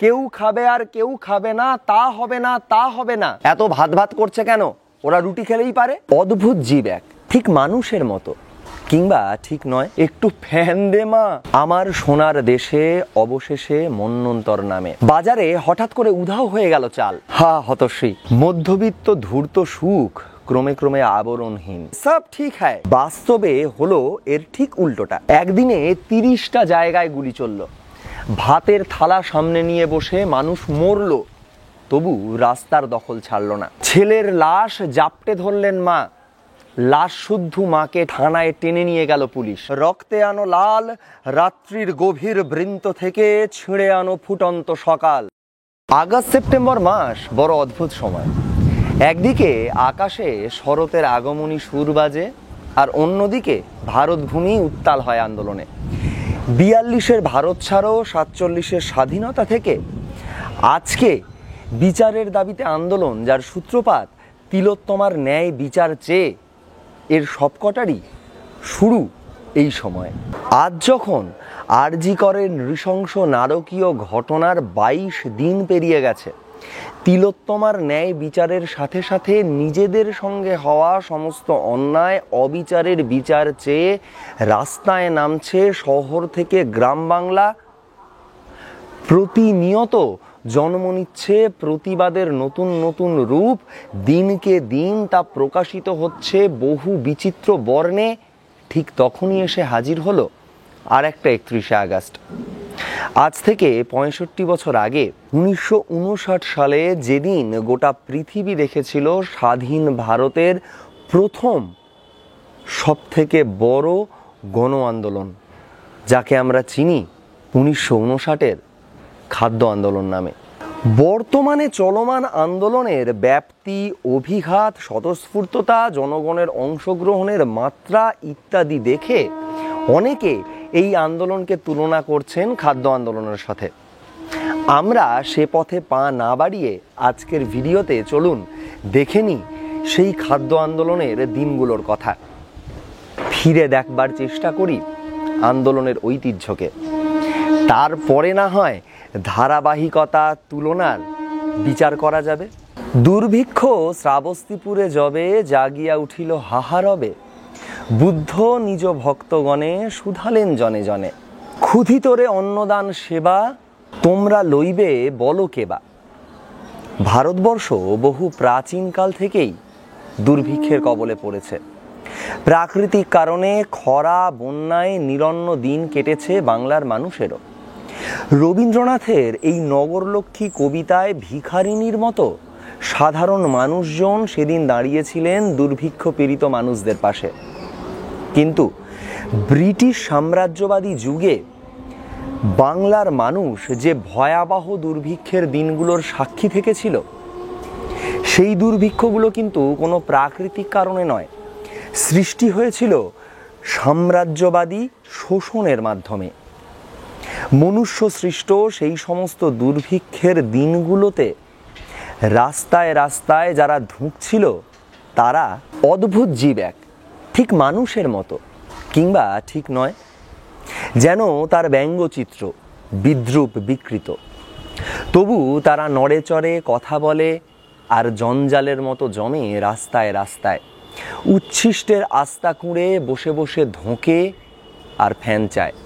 কেউ খাবে আর কেউ খাবে না, তা হবে না, তা হবে না। এত ভাত ভাত করছে কেন? ওরা রুটি খেলেই পারে। অদ্ভুত জীব এক, ঠিক মানুষের মতো, কিংবা ঠিক নয়। একটু ফ্যান দে মা। আমার সোনার দেশে অবশেষে মন্বন্তর নামে বাজারে হঠাৎ করে উধাও হয়ে গেল চাল। হা হতশ্রী। মধ্যবিত্ত ধূর্ত সুখ ক্রমে ক্রমে আবরণহীন। সব ঠিক হ্যায়। বাস্তবে হলো এর ঠিক উল্টোটা। একদিনে 30টা জায়গায় গুলি চলল। ভাতের থালা সামনে নিয়ে বসে মানুষ মরল, তবু রাস্তার দখল ছাড়ল না। ছেলের লাশ জাপটে ধরলেন মা, লাশ শুদ্ধ মাকে থানায় টেনে নিয়ে গেল পুলিশ। রক্তে আনো লাল রাত্রির গভীর বৃন্ত থেকে ছিঁড়ে আনো ফুটন্ত সকাল। আগস্ট সেপ্টেম্বর মাস বড় অদ্ভুত সময়। একদিকে আকাশে শরতের আগমনী সুর বাজে, আর অন্যদিকে ভারতভূমি উত্তাল হয় আন্দোলনে। 42-এর ভারত ছাড়ো, 47-এর স্বাধীনতা থেকে আজকে বিচারের দাবিতে আন্দোলন, যার সূত্রপাত তিলোত্তমার ন্যায় বিচার চেয়ে, এর সবকটারই শুরু এই সময়। আজ যখন আরজি করের নৃশংস নারকীয় ঘটনার 22 দিন পেরিয়ে গেছে, তিলোত্তমার ন্যায় বিচারের সাথে সাথে নিজেদের সঙ্গে হওয়া সমস্ত অন্যায় অবিচারের বিচার চেয়ে রাস্তায় নামছে শহর থেকে গ্রাম বাংলা। প্রতিনিয়ত জন্ম নিচ্ছে প্রতিবাদের নতুন নতুন রূপ। দিনকে দিন তা প্রকাশিত হচ্ছে বহু বিচিত্র বর্ণে। ঠিক তখনই এসে হাজির হলো আর একটা 31শে আগস্ট। আজ থেকে 65 বছর আগে 1959 সালে, যেদিন গোটা পৃথিবী দেখেছিল স্বাধীন ভারতের প্রথম সবথেকে বড় গণ আন্দোলন, যাকে আমরা চিনি 1959-এর খাদ্য আন্দোলন নামে। বর্তমানে চলমান আন্দোলনের ব্যাপ্তি, অভিঘাত, স্বতঃস্ফূর্ততা, জনগণের অংশগ্রহণের মাত্রা ইত্যাদি দেখে অনেকে এই আন্দোলনকে তুলনা করছেন খাদ্য আন্দোলনের সাথে। আমরা সে পথে পা না বাড়িয়ে আজকের ভিডিওতে চলুন দেখে নিই সেই খাদ্য আন্দোলনের দিনগুলোর কথা। ফিরে দেখবার চেষ্টা করি আন্দোলনের ঐতিহ্যকে। তারপরে না হয় ধারাবাহিকতা তুলনার বিচার করা যাবে। দুর্ভিক্ষ শ্রাবস্তিপুরে যবে, জাগিয়া উঠিল হাহারবে। বুদ্ধ নিজ ভক্তগণে শুধালেন জনে জনে। ক্ষুধিতরে অন্নদান সেবা, তোমরা লইবে বলো কেবা। ভারতবর্ষ বহু প্রাচীনকাল থেকেই দুর্ভিক্ষের কবলে পড়েছে। প্রাকৃতিক কারণে খরা, বন্যায় নিরন্ন দিন কেটেছে বাংলার মানুষেরও। রবীন্দ্রনাথের এই নগরলক্ষ্মী কবিতায় ভিখারিনীর মতো সাধারণ মানুষজন সেদিন দাঁড়িয়েছিলেন দুর্ভিক্ষ পীড়িত মানুষদের পাশে। কিন্তু ব্রিটিশ সাম্রাজ্যবাদী যুগে বাংলার মানুষ যে ভয়াবহ দুর্ভিক্ষের দিনগুলোর সাক্ষী থেকেছিল, সেই দুর্ভিক্ষগুলো কিন্তু কোনো প্রাকৃতিক কারণে নয়, সৃষ্টি হয়েছিল সাম্রাজ্যবাদী শোষণের মাধ্যমে। মনুষ্য সৃষ্ট সেই সমস্ত দুর্ভিক্ষের দিনগুলোতে রাস্তায় রাস্তায় যারা ধুঁকছিল, তারা অদ্ভুত জীব এক, ঠিক মানুষের মতো, কিংবা ঠিক নয়, যেন তার ব্যঙ্গচিত্র, বিদ্রূপ বিকৃত। তবু তারা নড়ে চড়ে, কথা বলে, আর জঞ্জালের মতো জমে রাস্তায় রাস্তায়। উচ্ছিষ্টের আস্তা কুঁড়ে বসে বসে ধোঁকে আর ফ্যান চায়।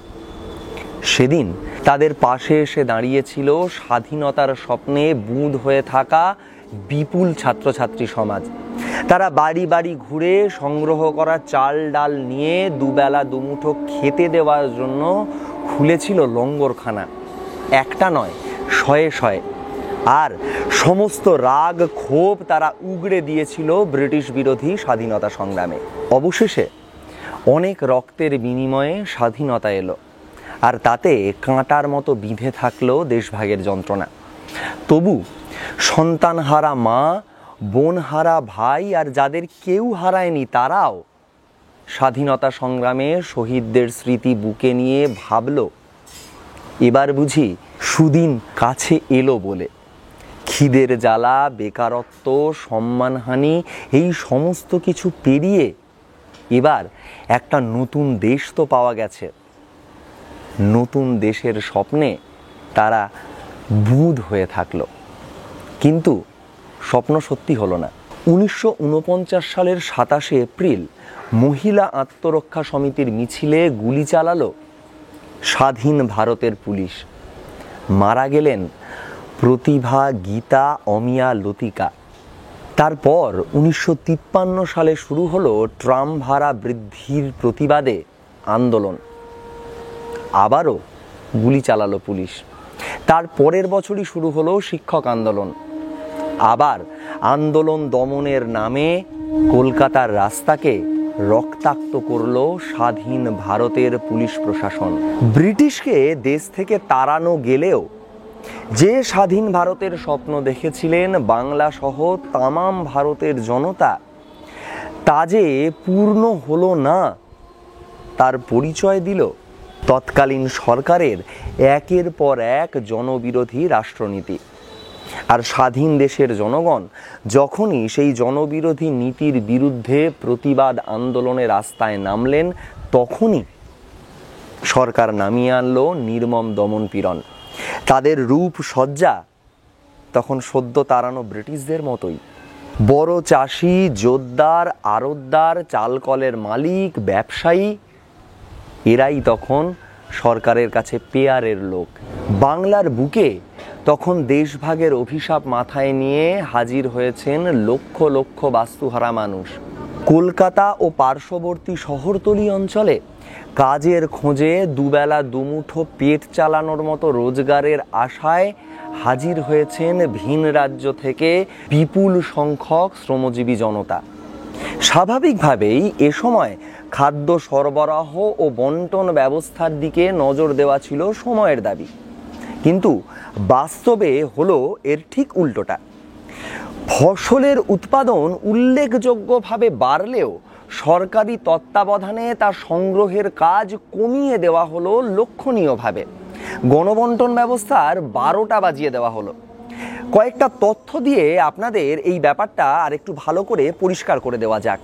সেদিন তাদের পাশে এসে দাঁড়িয়েছিল স্বাধীনতার স্বপ্নে বুঁদ হয়ে থাকা বিপুল ছাত্রছাত্রী সমাজ। তারা বাড়ি বাড়ি ঘুরে সংগ্রহ করা চাল ডাল নিয়ে দুবেলা দুমুঠো খেতে দেওয়ার জন্য খুলেছিল লঙ্গরখানা। একটা নয়, শয়ে শয়ে। আর সমস্ত রাগ ক্ষোভ তারা উগড়ে দিয়েছিল ব্রিটিশ বিরোধী স্বাধীনতা সংগ্রামে। অবশেষে অনেক রক্তের বিনিময়ে স্বাধীনতা এলো, আর তাতে কাঁটার মতো বিঁধে থাকলো দেশভাগের যন্ত্রণা। তবু সন্তানহারা মা, বোনহারা ভাই, আর যাদের কেউ হারায়নি, তারাও স্বাধীনতা সংগ্রামে শহীদদের স্মৃতি বুকে নিয়ে ভাবল, এবার বুঝি সুদিন কাছে এলো বলে। খিদের জ্বালা, বেকারত্ব, সম্মানহানি, এই সমস্ত কিছু পেরিয়ে এবার একটা নতুন দেশ তো পাওয়া গেছে। নতুন দেশের স্বপ্নে তারা বুঁদ হয়ে থাকলো। কিন্তু স্বপ্ন সত্যি হলো না। 1949 সালের 27শে এপ্রিল মহিলা আত্মরক্ষা সমিতির মিছিলে গুলি চালালো স্বাধীন ভারতের পুলিশ। মারা গেলেন প্রতিভা, গীতা, অমিয়া, লতিকা। তারপর 1953 সালে শুরু হলো ট্রাম ভাড়া বৃদ্ধির প্রতিবাদে আন্দোলন। আবারও গুলি চালালো পুলিশ। তার পরের বছরই শুরু হলো শিক্ষক আন্দোলন। আবার আন্দোলন দমনের নামে কলকাতার রাস্তাকে রক্তাক্ত করলো স্বাধীন ভারতের পুলিশ প্রশাসন। ব্রিটিশকে দেশ থেকে তাড়ানো গেলেও যে স্বাধীন ভারতের স্বপ্ন দেখেছিলেন বাংলা সহ তামাম ভারতের জনতা, তা যে পূর্ণ হলো না, তার পরিচয় দিল তৎকালীন সরকারের একের পর এক জনবিরোধী রাষ্ট্রনীতি। আর স্বাধীন দেশের জনগণ যখনই সেই জনবিরোধী নীতির বিরুদ্ধে প্রতিবাদ আন্দোলনের রাস্তায় নামলেন, তখনই সরকার নামিয়ে আনলো নির্মম দমন পীড়ন। তাদের রূপ সজ্জা তখন সদ্য তাড়ানো ব্রিটিশদের মতোই। বড় চাষি, জোতদার, আড়তদার, চালকলের মালিক, ব্যবসায়ী, এরাই তখন সরকারের কাছে পেয়ারের লোক। বাংলার বুকে তখন দেশভাগের অভিশাপ মাথায় নিয়ে হাজির হয়েছেন লক্ষ লক্ষ বাস্তুহারা মানুষ। কলকাতা ও পার্শ্ববর্তী শহরতলি অঞ্চলে কাজের খোঁজে দুবেলা দুমুঠো পেট চালানোর মতো রোজগারের আশায় হাজির হয়েছেন ভিন রাজ্য থেকে বিপুল সংখ্যক শ্রমজীবী জনতা। স্বাভাবিকভাবেই এ সময় খাদ্য সরবরাহ ও বন্টন ব্যবস্থার দিকে নজর দেওয়া ছিল সময়ের দাবি। কিন্তু বাস্তবে হলো এর ঠিক উল্টোটা। ফসলের উৎপাদন উল্লেখযোগ্যভাবে বাড়লেও সরকারি তত্ত্বাবধানে তা সংগ্রহের কাজ কমিয়ে দেওয়া হলো লক্ষণীয়ভাবে। গণবন্টন ব্যবস্থার 12টা বাজিয়ে দেওয়া হলো। কয়েকটা তথ্য দিয়ে আপনাদের এই ব্যাপারটা আর একটু ভালো করে পরিষ্কার করে দেওয়া যাক।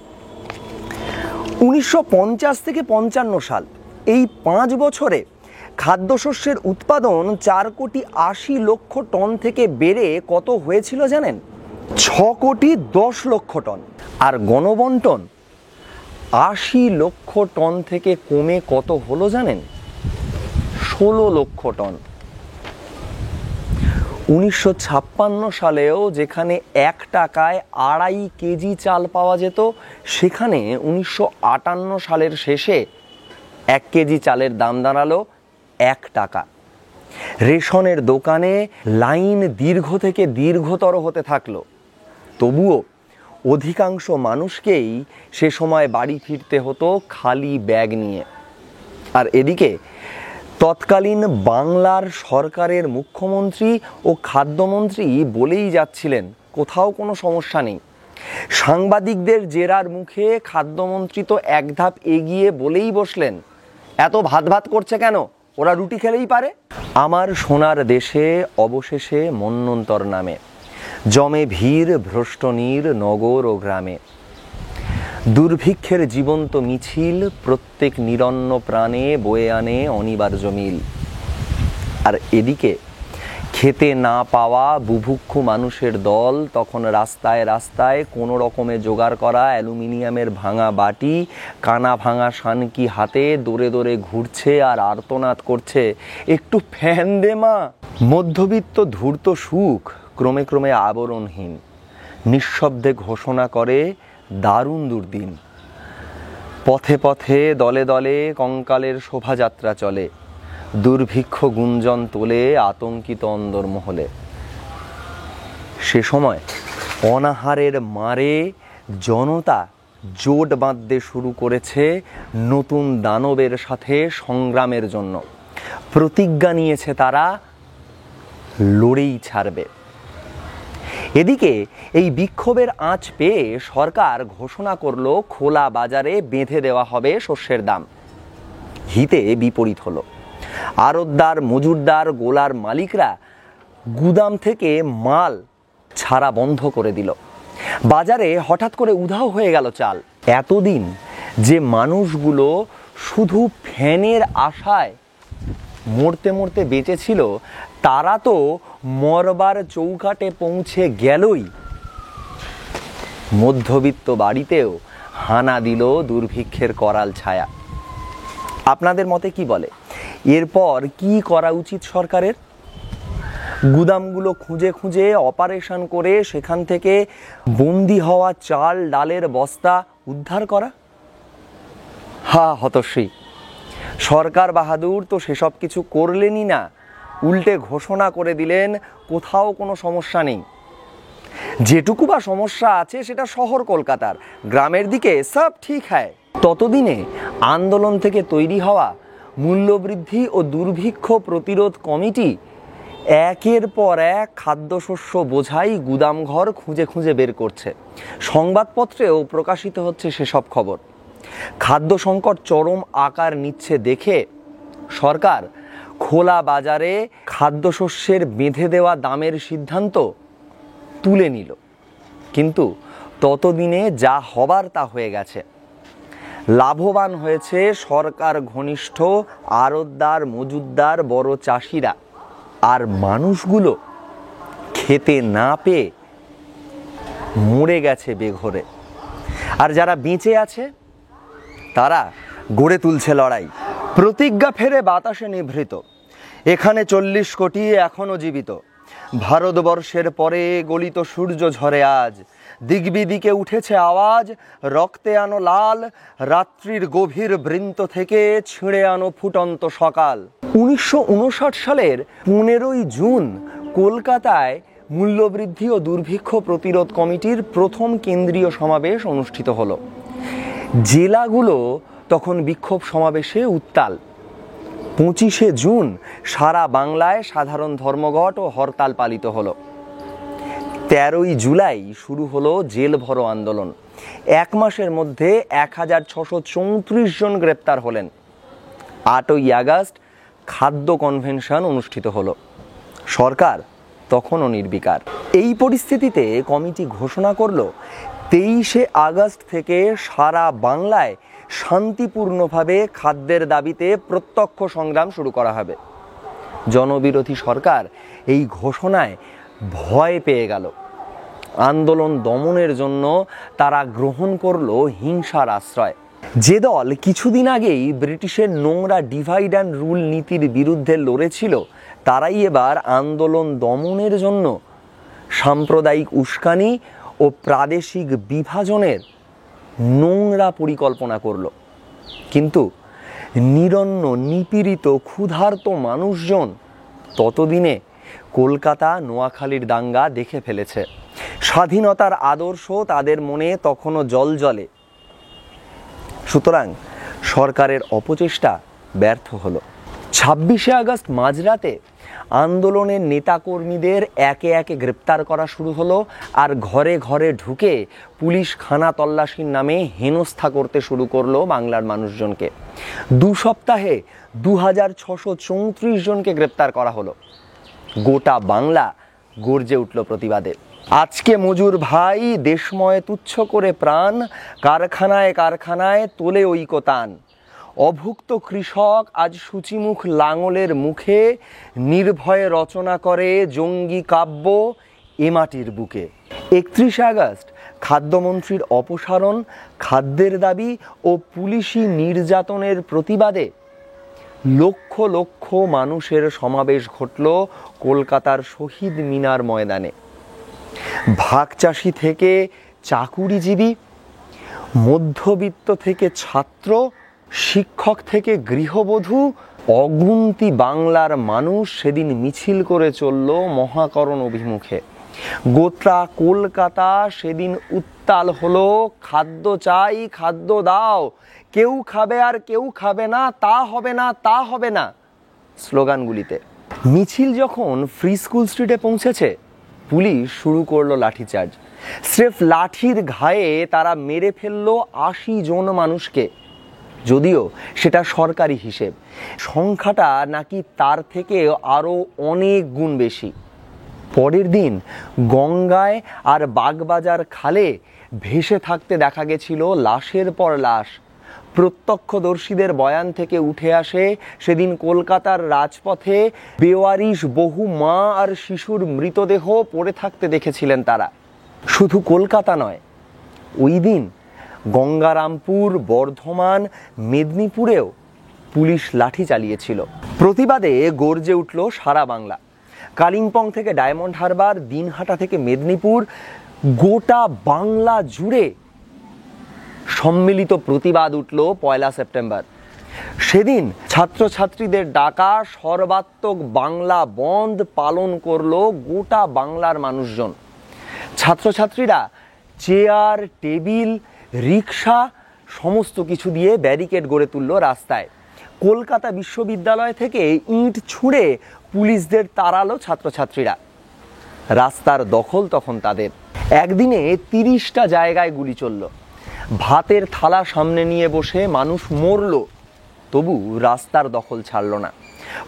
1950 থেকে 55 সাল, এই 5 বছরে খাদ্যশস্যের উৎপাদন 4,80,00,000 টন থেকে বেড়ে কত হয়েছিল জানেন? 6,10,00,000 টন। আর গণবন্টন 80 লক্ষ টন থেকে কমে কত হলো জানেন? 16 লক্ষ টন। 1956 সালেও যেখানে 1 টাকায় 2.5 কেজি চাল পাওয়া যেত, সেখানে 1958 সালের শেষে 1 কেজি চালের দাম দাঁড়ালো 1 টাকা। রেশনের দোকানে লাইন দীর্ঘ থেকে দীর্ঘতর হতে থাকলো। তবুও অধিকাংশ মানুষকেই সে সময় বাড়ি ফিরতে হতো খালি ব্যাগ নিয়ে। আর এদিকে তৎকালীন বাংলার সরকারের মুখ্যমন্ত্রী ও খাদ্যমন্ত্রী বলেই যাচ্ছিলেন কোথাও কোনো সমস্যা নেই। সাংবাদিকদের জেরার মুখে খাদ্যমন্ত্রী তো এক ধাপ এগিয়ে বলেই বসলেন, এত ভাত ভাত করছে কেন, ওরা রুটি খেলেই পারে। আমার সোনার দেশে অবশেষে মন্বন্তর নামে জমে ভিড় ভ্রষ্টনীর নগর ও গ্রামে। দুর্ভিক্ষের জীবন্ত মিছিল প্রত্যেক নিরন্ন প্রাণে বয়ে আনে অনিবার্য মিল। আর এদিকে খেতে না পাওয়া বুভুক্ষু মানুষের দল তখন রাস্তায় রাস্তায় কোনো রকমে জোগাড় করা অ্যালুমিনিয়ামের ভাঙা বাটি, কানা ভাঙা শানকি হাতে দৌড়ে দৌড়ে ঘুরছে আর আর্তনাদ করছে, একটু ফ্যান দে মা। মধ্যবিত্ত ধূর্ত সুখ ক্রমে ক্রমে আবরণহীন, নিঃশব্দে ঘোষণা করে দারুণ দুর্দিন। পথে পথে দলে দলে কঙ্কালের শোভাযাত্রা চলে, দুর্ভিক্ষ গুঞ্জন তোলে আতঙ্কিত অন্দরমহলে। সে সময় অনাহারের মারে জনতা জোট বাঁধতে শুরু করেছে নতুন দানবের সাথে সংগ্রামের জন্য। প্রতিজ্ঞা নিয়েছে তারা লড়েই ছাড়বে। এদিকে এই বিক্ষোভের আঁচ পেয়ে সরকার ঘোষণা করলো খোলা বাজারে বেঁধে দেওয়া হবে শস্যের দাম। হিতে বিপরীত হলো। আড়তদার, মজুরদার, গোলার মালিকরা গুদাম থেকে মাল ছাড়া বন্ধ করে দিল। বাজারে হঠাৎ করে উধাও হয়ে গেল চাল। এতদিন যে মানুষগুলো শুধু ফ্যানের আশায় মরতে মরতে বেঁচে ছিল, তারা তো মরবার চৌকাটে পৌঁছে গেলই, মধ্যবিত্ত বাড়িতেও হানা দিল দুর্ভিক্ষের করাল ছায়া। আপনাদের মতে কি বলে, এরপর কি করা উচিত সরকারের? গুদামগুলো খুঁজে খুঁজে অপারেশন করে সেখান থেকে বন্দি হওয়া চাল ডালের বস্তা উদ্ধার করা? হতশ্রী, সরকার বাহাদুর তো সেসব কিছু করলেনই না, উল্টে ঘোষণা করে দিলেন কোথাও কোনো সমস্যা নেই। যেটুকু বা সমস্যা আছে সেটা শহর কলকাতার, গ্রামের দিকে সব ঠিক হয়। ততদিনে আন্দোলন থেকে তৈরি হওয়া মূল্যবৃদ্ধি ও দুর্ভিক্ষ প্রতিরোধ কমিটি একের পর এক খাদ্যশস্য বোঝাই গুদামঘর খুঁজে খুঁজে বের করছে। সংবাদপত্রেও প্রকাশিত হচ্ছে সেসব খবর। খাদ্য সংকট চরম আকার নিচ্ছে দেখে সরকার খোলা বাজারে খাদ্যশস্যের বেঁধে দেওয়া দামের সিদ্ধান্ত তুলে নিল। কিন্তু ততদিনে যা হবার তা হয়ে গেছে। লাভবান হয়েছে সরকার ঘনিষ্ঠ আড়তদার, মজুতদার, বড় চাষিরা। আর মানুষগুলো খেতে না পেয়ে মরে গেছে বেঘরে। আর যারা বেঁচে আছে তারা গড়ে তুলছে লড়াই। প্রতিজ্ঞা ফেরে বাতাসে নিভৃত, এখানে 40 কোটি এখনো জীবিত। ভারতবর্ষের পরে গলিত সূর্য ঝরে আজ, দিগবিদিকে উঠেছে আওয়াজ, রক্তে আনো লাল, রাত্রির গভীর বৃন্ত থেকে ছিঁড়ে আনো ফুটন্ত সকাল। 1959 সালের 15ই জুন কলকাতায় মূল্যবৃদ্ধি ও দুর্ভিক্ষ প্রতিরোধ কমিটির প্রথম কেন্দ্রীয় সমাবেশ অনুষ্ঠিত হলো। জেলাগুলো তখন বিক্ষোভ সমাবেশে উত্তাল। 25শে জুন সারা বাংলায় সাধারণ ধর্মঘট ও হরতাল পালিত হলো। 13ই জুলাই শুরু হলো জেল ভরো আন্দোলন। 1 মাসের মধ্যে 1634 জন গ্রেপ্তার হলেন। 8ই আগস্ট খাদ্য কনভেনশন অনুষ্ঠিত হলো। সরকার তখনও নির্বিকার। এই পরিস্থিতিতে কমিটি ঘোষণা করল 23শে আগস্ট থেকে সারা বাংলায় শান্তিপূর্ণভাবে খাদ্যের দাবিতে প্রত্যক্ষ সংগ্রাম শুরু করা হবে। জনবিরোধী সরকার এই ঘোষণায় ভয় পেয়ে গেল। আন্দোলন দমনের জন্য তারা গ্রহণ করল হিংসার আশ্রয়। যে দল কিছুদিন আগেই ব্রিটিশের নোংরা ডিভাইড অ্যান্ড রুল নীতির বিরুদ্ধে লড়েছিল, তারাই এবার আন্দোলন দমনের জন্য সাম্প্রদায়িক উস্কানি ও প্রাদেশিক বিভাজনের নোংরা পরিকল্পনা করল। কিন্তু নিরন্ন, নিপীড়িত, ক্ষুধার্ত মানুষজন ততদিনে কলকাতা, নোয়াখালীর দাঙ্গা দেখে ফেলেছে। স্বাধীনতার আদর্শ তাদের মনে তখনও জ্বলে। সুতরাং সরকারের অপচেষ্টা ব্যর্থ হলো। 26শে আগস্ট মাঝরাতে আন্দোলনের নেতাকর্মীদের একে একে গ্রেপ্তার করা শুরু হলো। আর ঘরে ঘরে ঢুকে পুলিশ খানা তল্লাশির নামে হেনস্থা করতে শুরু করলো বাংলার মানুষজনকে। 2 সপ্তাহে 2634 জনকে গ্রেপ্তার করা হলো। গোটা বাংলা গর্জে উঠল প্রতিবাদে। আজকে মজুর ভাই দেশময় তুচ্ছ করে প্রাণ, কারখানায় কারখানায় তোলে ঐকতান। অভুক্ত কৃষক আজ সূচিমুখ লাঙলের মুখে, নির্ভয়ে রচনা করে জঙ্গি কাব্য এ মাটির বুকে। 31শে আগস্ট খাদ্যমন্ত্রীর অপসারণ, খাদ্যের দাবি ও পুলিশি নির্যাতনের প্রতিবাদে লক্ষ লক্ষ মানুষের সমাবেশ ঘটল কলকাতার শহীদ মিনার ময়দানে। ভাগচাষি থেকে চাকুরিজীবী, মধ্যবিত্ত থেকে ছাত্র, শিক্ষক থেকে গৃহবধূ, অগুন্তি বাংলার মানুষ সেদিন মিছিল করে চলল মহাকরণ অভিমুখে। গোত্রা কলকাতা সেদিন উত্তাল হলো, খাদ্য চাই, খাদ্য দাও, কেউ খাবে আর কেউ খাবে না, তা হবে না, তা হবে না স্লোগানগুলিতে। মিছিল যখন ফ্রি স্কুল স্ট্রিটে পৌঁছেছে, পুলিশ শুরু করলো লাঠিচার্জ। স্রেফ লাঠির ঘায়ে তারা মেরে ফেললো 80 জন মানুষকে। যদিও সেটা সরকারি হিসেব, সংখ্যাটা নাকি তার থেকে আরো অনেক গুণ বেশি। পরের দিন গঙ্গায় আর বাগবাজার খালে ভেসে থাকতে দেখা গেছিল লাশের পর লাশ। প্রত্যক্ষদর্শীদের বয়ান থেকে উঠে আসে সেদিন কলকাতার রাজপথে বেওয়ারিশ বহু মা আর শিশুর মৃতদেহ পড়ে থাকতে দেখেছিলেন তারা। শুধু কলকাতা নয়, ওই দিন গঙ্গারামপুর, বর্ধমান, মেদিনীপুরেও পুলিশ লাঠি চালিয়েছিল। প্রতিবাদে গর্জে উঠল সারা বাংলা। কালিম্পং থেকে ডায়মন্ড হারবার, দিনহাটা থেকে মেদিনীপুর, গোটা বাংলা জুড়ে সম্মিলিত প্রতিবাদ উঠল 1 সেপ্টেম্বর। সেদিন ছাত্রছাত্রীদের ডাকা সর্বাত্মক বাংলা বন্ধ পালন করলো গোটা বাংলার মানুষজন। ছাত্রছাত্রীরা চেয়ার, টেবিল, রিক্সা সমস্ত কিছু দিয়ে ব্যারিকেড গড়ে তুলল রাস্তায়। কলকাতা বিশ্ববিদ্যালয় থেকে ইট ছুঁড়ে পুলিশদের তাড়ালো ছাত্রছাত্রীরা। রাস্তার দখল তখন তাদের। একদিনে 30টা জায়গায় গুলি চলল। ভাতের থালা সামনে নিয়ে বসে মানুষ মরল, তবু রাস্তার দখল ছাড়ল না।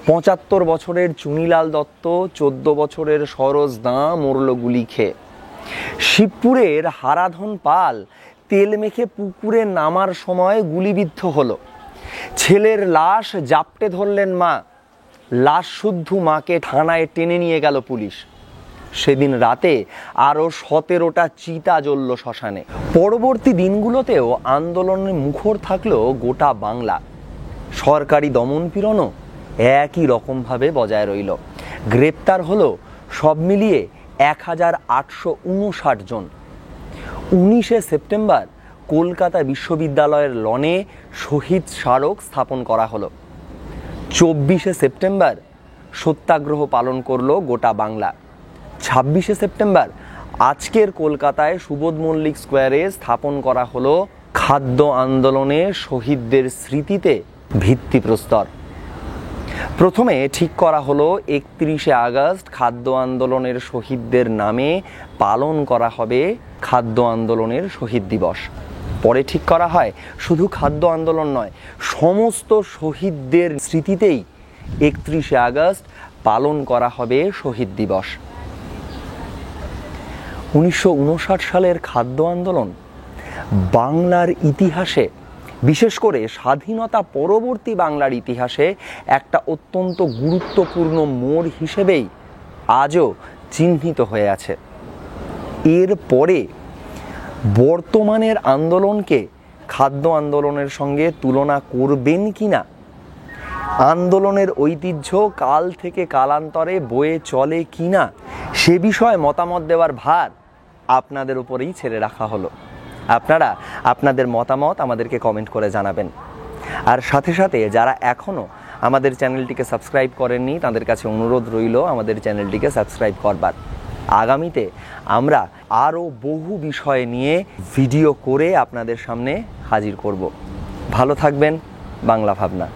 75 বছরের চুনিলাল দত্ত, 14 বছরের সরোজ দাঁ মরল গুলি খেয়ে। শিবপুরের হারাধন পাল তেল মেখে পুকুরে নামার সময় গুলিবিদ্ধ হলো। ছেলের লাশ জাপটে ধরলেন মা। লাশ শুদ্ধ মাকে থানায় টেনে নিয়ে গেল পুলিশ। সেদিন রাতে আরও 17টা চিতা জ্বলল শ্মশানে। পরবর্তী দিনগুলোতেও আন্দোলনে মুখর থাকলো গোটা বাংলা। সরকারি দমনপীড়নও একই রকমভাবে বজায় রইল। গ্রেপ্তার হলো সব মিলিয়ে 1859 জন। 19 সেপ্টেম্বর কলকাতা বিশ্ববিদ্যালয়ের লনে শহীদ স্মারক স্থাপন করা হলো। 24 সেপ্টেম্বর সত্যাগ্রহ পালন করলো গোটা বাংলা। 26 সেপ্টেম্বর আজকের কলকাতায় সুবোধ মল্লিক স্কোয়ারে স্থাপন করা হলো খাদ্য আন্দোলনে শহীদদের স্মৃতিতে ভিত্তিপ্রস্তর। প্রথমে ঠিক করা হলো 31 আগস্ট খাদ্য আন্দোলনের শহীদদের নামে পালন করা হবে খাদ্য আন্দোলনের শহীদ দিবস। পরে ঠিক করা হয় শুধু খাদ্য আন্দোলন নয়, সমস্ত শহীদদের স্মৃতিতেই 31 আগস্ট পালন করা হবে শহীদ দিবস। 1959 সালের খাদ্য আন্দোলন বাংলার ইতিহাসে, বিশেষ করে স্বাধীনতা পরবর্তী বাংলার ইতিহাসে একটা অত্যন্ত গুরুত্বপূর্ণ মোড় হিসেবেই আজও চিহ্নিত হয়ে আছে। এর পরে বর্তমানের আন্দোলনকে খাদ্য আন্দোলনের সঙ্গে তুলনা করবেন কিনা, আন্দোলনের ঐতিহ্য কাল থেকে কালান্তরে বয়ে চলে কিনা, সে বিষয়ে মতামত দেওয়ার ভার আপনাদের উপরেই ছেড়ে রাখা হলো। আপনারা আপনাদের মতামত আমাদেরকে কমেন্ট করে জানাবেন। আর সাথে সাথে যারা এখনও আমাদের চ্যানেলটিকে সাবস্ক্রাইব করেননি তাদের কাছে অনুরোধ রইল আমাদের চ্যানেলটিকে সাবস্ক্রাইব করবার। আগামীতে আমরা আরও বহু বিষয় নিয়ে ভিডিও করে আপনাদের সামনে হাজির করব। ভালো থাকবেন। বাংলা ভাবনা।